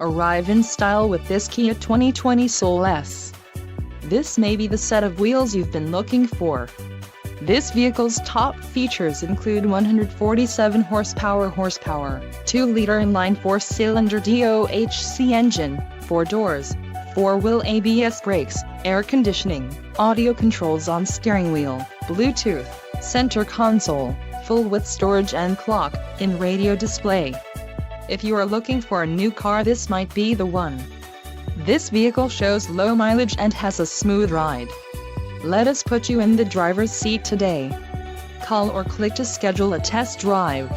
Arrive in style with this Kia 2020 Soul S. This may be the set of wheels you've been looking for. This vehicle's top features include 147 horsepower, 2-liter inline 4-cylinder DOHC engine, 4 doors, 4-wheel ABS brakes, air conditioning, audio controls on steering wheel, Bluetooth, center console, full-width storage and clock-in radio display. If you are looking for a new car, this might be the one. This vehicle shows low mileage and has a smooth ride. Let us put you in the driver's seat today. Call or click to schedule a test drive.